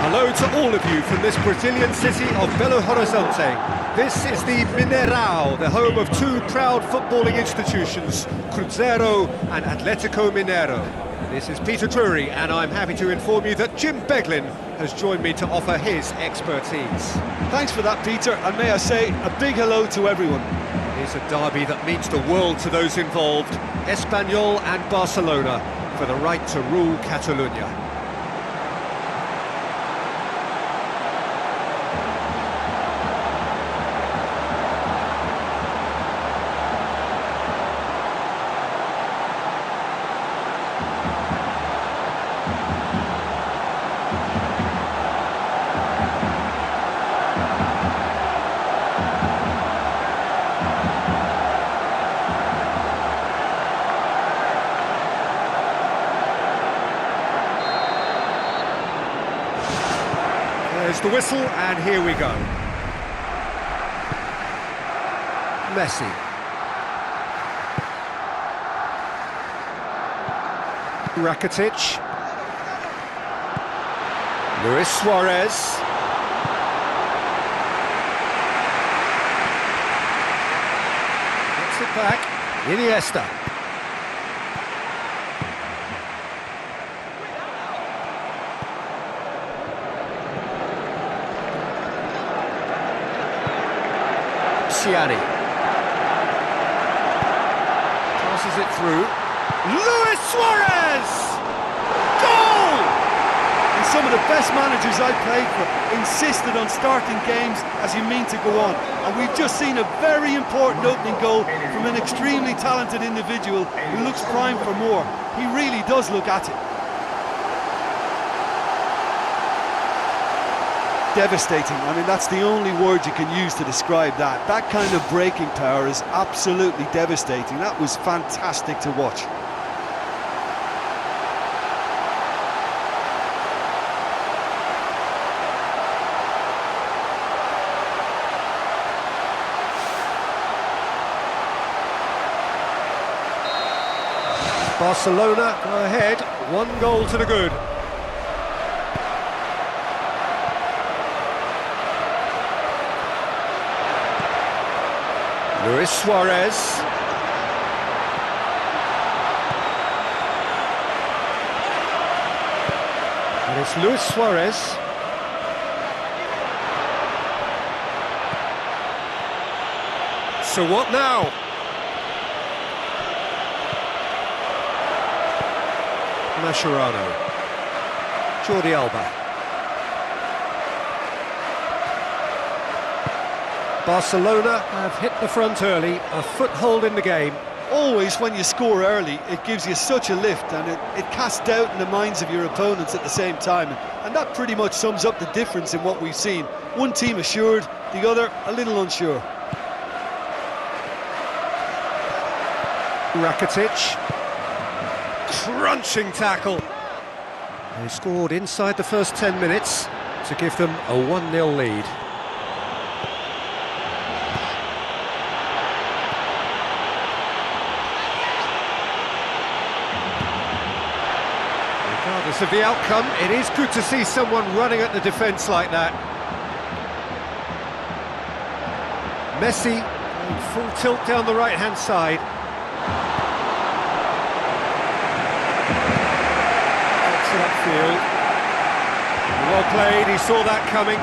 Hello to all of you from this Brazilian city of Belo Horizonte. This is the Mineirão, the home of two proud footballing institutions, Cruzeiro and Atlético Mineiro. This is Peter Drury, and I'm happy to inform you that Jim Beglin has joined me to offer his expertise. Thanks for that, Peter, and may I say a big hello to everyone. It's a derby that means the world to those involved, Espanyol and Barcelona, for the right to rule Catalonia. There's the whistle, and here we go. Messi. Rakitic. Luis Suarez. Gets it back. Iniesta. Passes it through. Luis Suarez! Goal! And some of the best managers I've played for insisted on starting games as you mean to go on. And we've just seen a very important opening goal from an extremely talented individual who looks primed for more. He really does look at it. Devastating. I mean, that's the only word you can use to describe that. That kind of breaking power is absolutely devastating. That was fantastic to watch. Barcelona go ahead, 1 goal to the good. Luis Suarez. And it's Luis Suarez. So what now? Mascherano. Jordi Alba. Barcelona have hit the front early, a foothold in the game. Always when you score early, it gives you such a lift, and it casts doubt in the minds of your opponents at the same time. And that pretty much sums up the difference in what we've seen. One team assured, the other a little unsure. Rakitic. Crunching tackle. They scored inside the first 10 minutes to give them a 1-0 lead. Regardless of the outcome, it is good to see someone running at the defence like that. Messi, full tilt down the right-hand side. Gets it upfield. Well played, he saw that coming.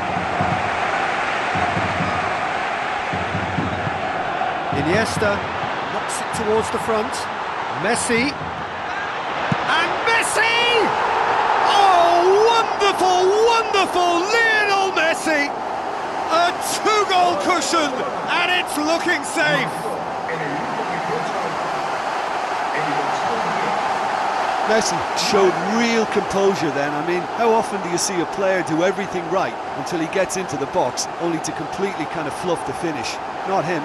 Iniesta knocks it towards the front. Messi. And Messi! Oh, wonderful, wonderful Lionel Messi! A 2-goal cushion, and it's looking safe. Messi showed real composure then. I mean, how often do you see a player do everything right until he gets into the box, only to completely kind of fluff the finish? Not him.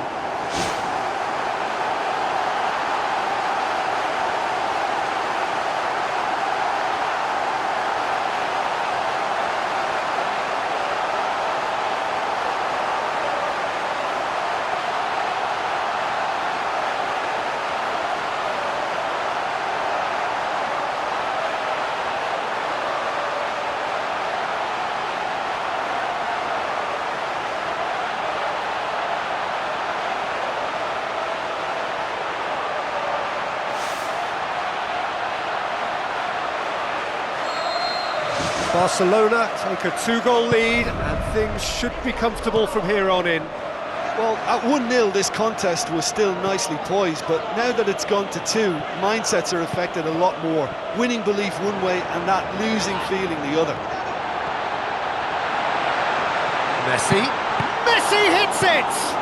Barcelona take a 2-goal lead and things should be comfortable from here on in. Well, at 1-0 this contest was still nicely poised, but now that it's gone to 2, mindsets are affected a lot more. Winning belief one way and that losing feeling the other. Messi hits it!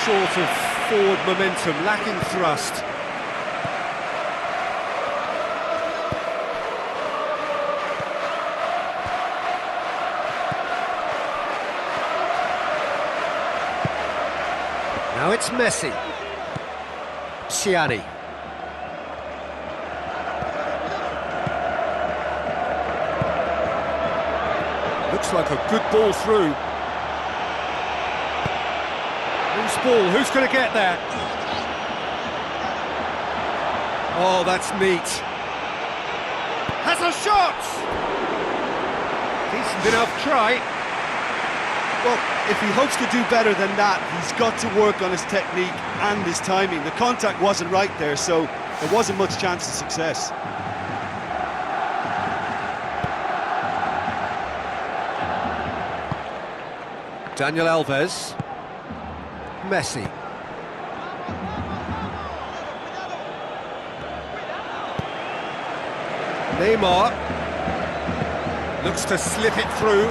Short of forward momentum, lacking thrust. Now it's Messi. Ciani. Looks like a good ball through. Ball, who's going to get that? Oh, that's neat. Has a shot! Decent enough try. Well, if he hopes to do better than that, he's got to work on his technique and his timing. The contact wasn't right there, so there wasn't much chance of success. Daniel Alves. Messi. Neymar looks to slip it through.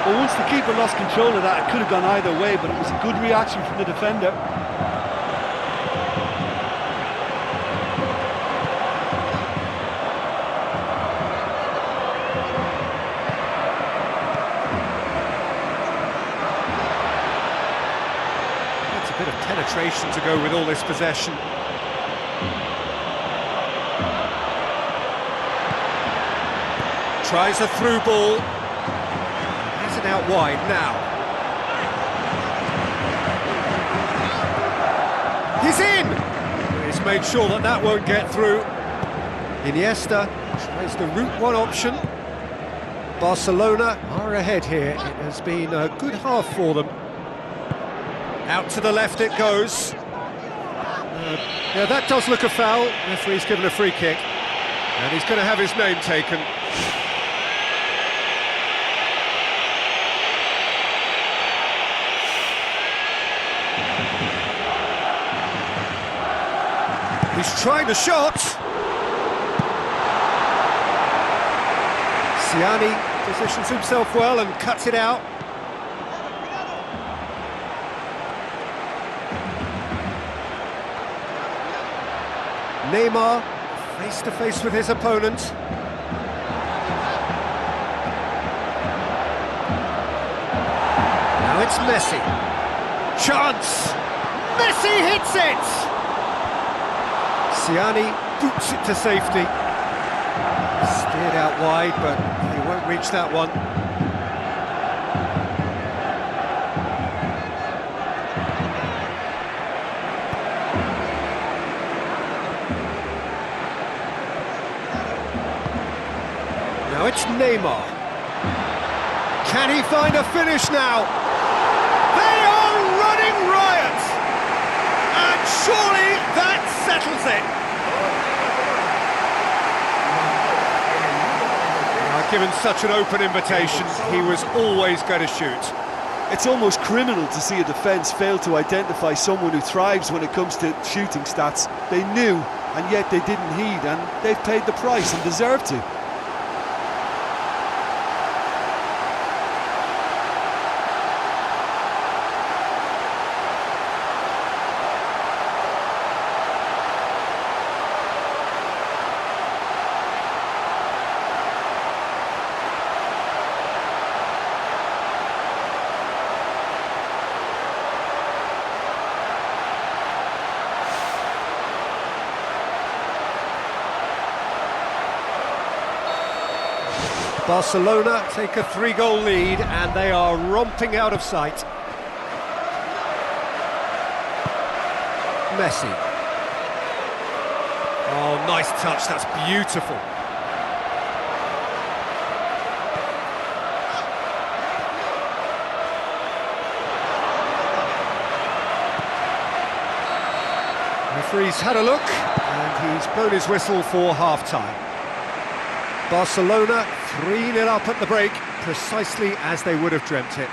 Well, once the keeper lost control of that, it could have gone either way, but it was a good reaction from the defender. Bit of penetration to go with all this possession. Tries a through ball. Has it out wide now. He's in! He's made sure that that won't get through. Iniesta tries the route one option. Barcelona are ahead here. It has been a good half for them. Out to the left it goes. Yeah, that does look a foul. Referee's given a free kick. And he's going to have his name taken. He's trying the shot. Ciani positions himself well and cuts it out. Neymar, face to face with his opponent. Now it's Messi. Chance! Messi hits it! Ciani boots it to safety. Steered out wide, but he won't reach that one. Now it's Neymar. Can he find a finish now? They are running riot! And surely that settles it. Now, given such an open invitation, he was always going to shoot. It's almost criminal to see a defence fail to identify someone who thrives when it comes to shooting stats. They knew, and yet they didn't heed, and they've paid the price and deserve to. Barcelona take a 3-goal lead and they are romping out of sight. Messi. Oh, nice touch, that's beautiful. Referee's had a look, and he's blown his whistle for half-time. Barcelona 3-0 up at the break, precisely as they would have dreamt it.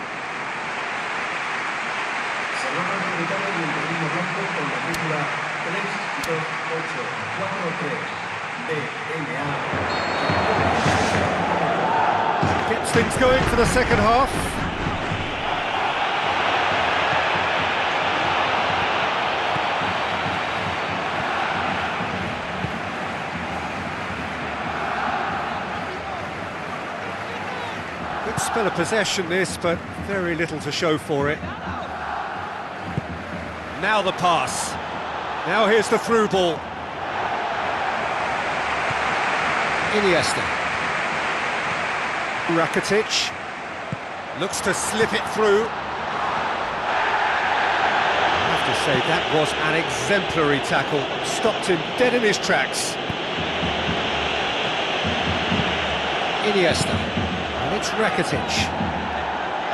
Gets things going for the second half. Good spell of possession this, but very little to show for it. Now the pass. Now here's the through ball. Iniesta. Rakitic looks to slip it through. I have to say that was an exemplary tackle. Stopped him dead in his tracks. Iniesta. And it's Rakitic.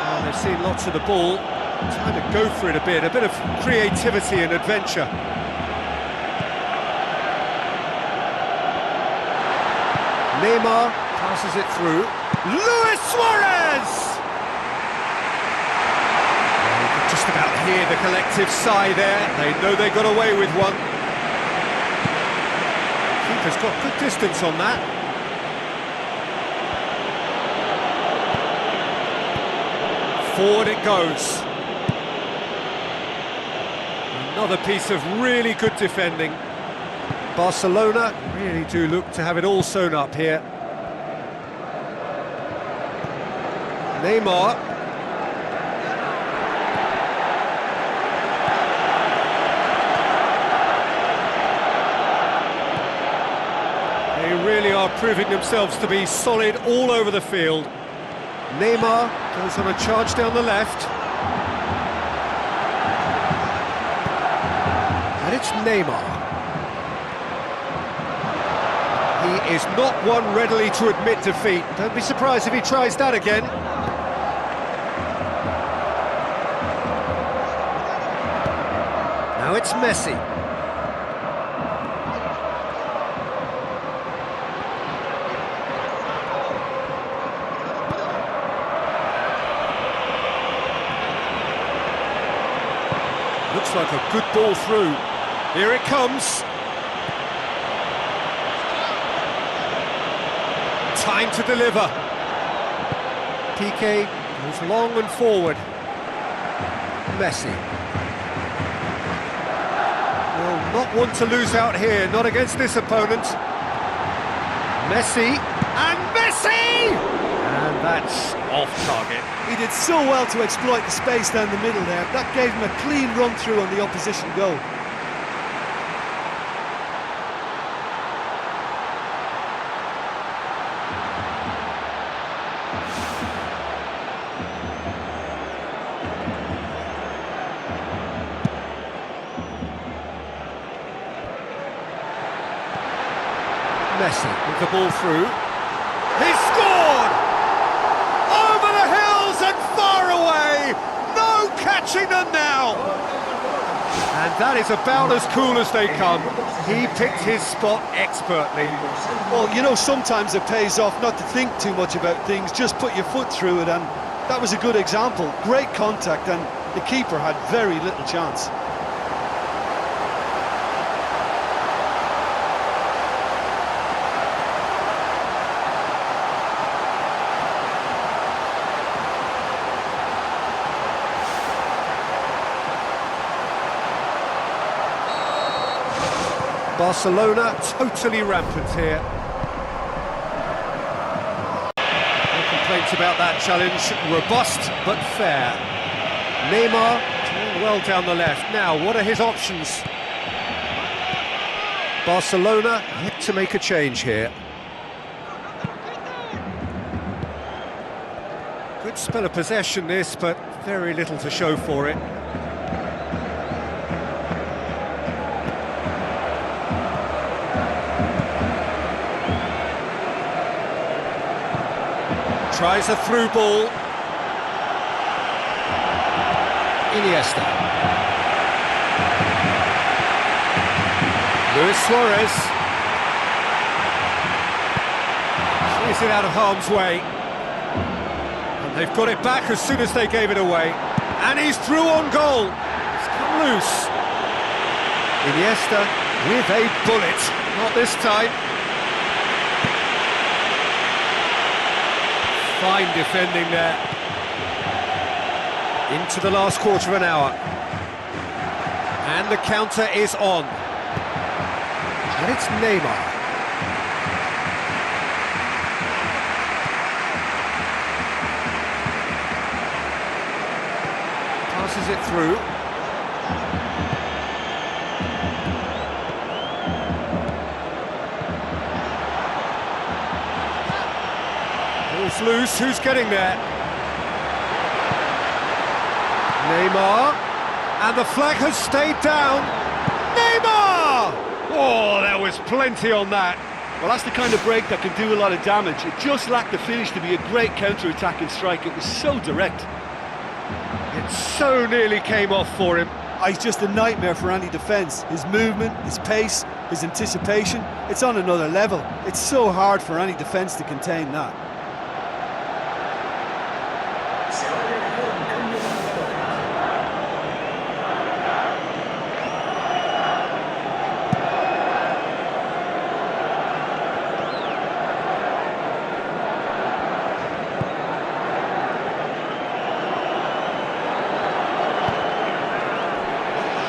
Oh, they've seen lots of the ball. Time to go for it a bit of creativity and adventure. Neymar passes it through. Luis Suarez! You can just about hear the collective sigh there. They know they got away with one. Keeper's got good distance on that. Forward it goes. Another piece of really good defending. Barcelona really do look to have it all sewn up here. Neymar. They really are proving themselves to be solid all over the field. Neymar goes on a charge down the left. And it's Neymar. He is not one readily to admit defeat. Don't be surprised if he tries that again. Now it's Messi. Looks like a good ball through. Here it comes. Time to deliver. Piqué goes long and forward. Messi. Will not want to lose out here, not against this opponent. Messi, and Messi! And that's off target. He did so well to exploit the space down the middle there. That gave him a clean run through on the opposition goal. Messi with the ball through. He scored! Over the hills and far away! No catching them now! And that is about as cool as they come. He picked his spot expertly. Well, you know, sometimes it pays off not to think too much about things, just put your foot through it, and that was a good example. Great contact, and the keeper had very little chance. Barcelona totally rampant here. No complaints about that challenge. Robust but fair. Neymar doing well down the left. Now, what are his options? Barcelona yet to make a change here. Good spell of possession this, but very little to show for it. Tries a through ball. Iniesta. Luis Suarez. Plays it out of harm's way. And they've got it back as soon as they gave it away. And he's through on goal. It's come loose. Iniesta with a bullet. Not this time. Fine defending there. Into the last quarter of an hour. And the counter is on. And it's Neymar. Passes it through. Ball's loose, who's getting there? Neymar, and the flag has stayed down. Neymar! Oh, there was plenty on that. Well, that's the kind of break that can do a lot of damage. It just lacked the finish to be a great counter-attacking strike. It was so direct. It so nearly came off for him. He's just a nightmare for any defence. His movement, his pace, his anticipation, it's on another level. It's so hard for any defence to contain that.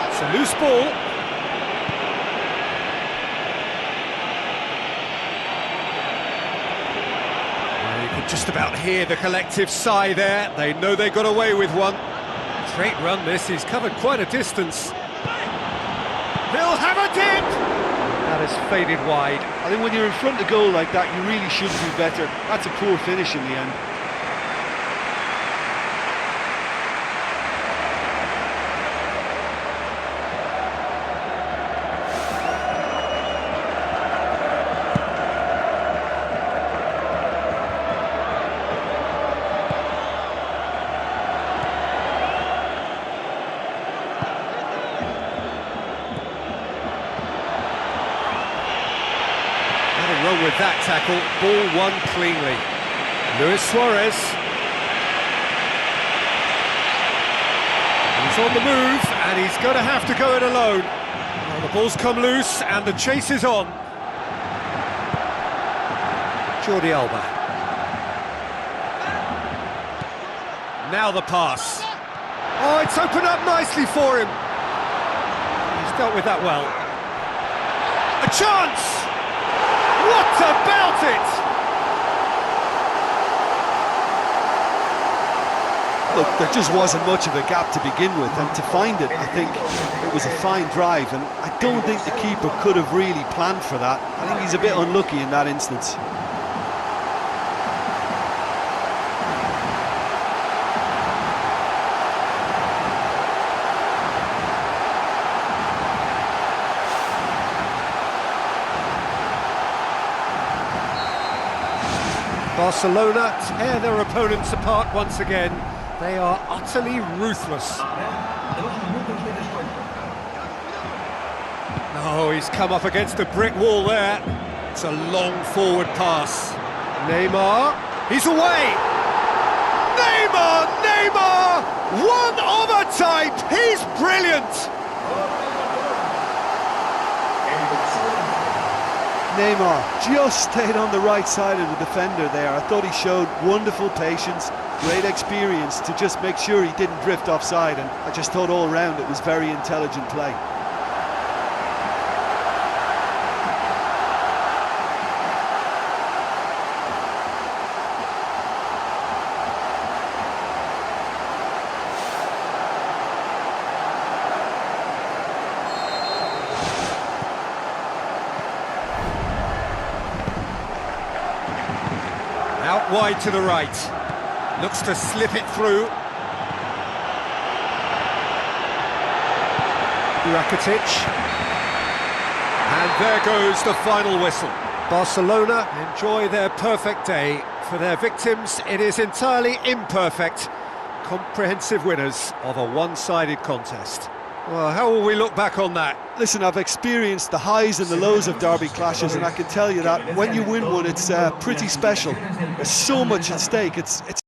It's a loose ball. Well, you could just about hear the collective sigh there. They know they got away with one. Great run this, he's covered quite a distance. He'll have a dip! That has faded wide. I think when you're in front of goal like that, you really should do better. That's a poor finish in the end. Wrong with that tackle, ball won cleanly. Luis Suarez. He's on the move, and he's going to have to go it alone. Well, the ball's come loose, and the chase is on. Jordi Alba. Now the pass. Oh, it's opened up nicely for him. He's dealt with that well. A chance! What about it? Look, there just wasn't much of a gap to begin with, and to find it, I think it was a fine drive, and I don't think the keeper could have really planned for that. I think he's a bit unlucky in that instance. Barcelona tear their opponents apart once again. They are utterly ruthless. Oh, he's come up against a brick wall there. It's a long forward pass. Neymar, he's away! Neymar! Neymar! One of a type! He's brilliant! Neymar just stayed on the right side of the defender there. I thought he showed wonderful patience, great experience to just make sure he didn't drift offside, and I just thought all round it was very intelligent play. Out wide to the right. Looks to slip it through. Rakitic. And there goes the final whistle. Barcelona enjoy their perfect day. For their victims, it is entirely imperfect. Comprehensive winners of a one-sided contest. Well, how will we look back on that? Listen, I've experienced the highs and the lows of derby clashes, and I can tell you that when you win one, it's pretty special. There's so much at stake. It's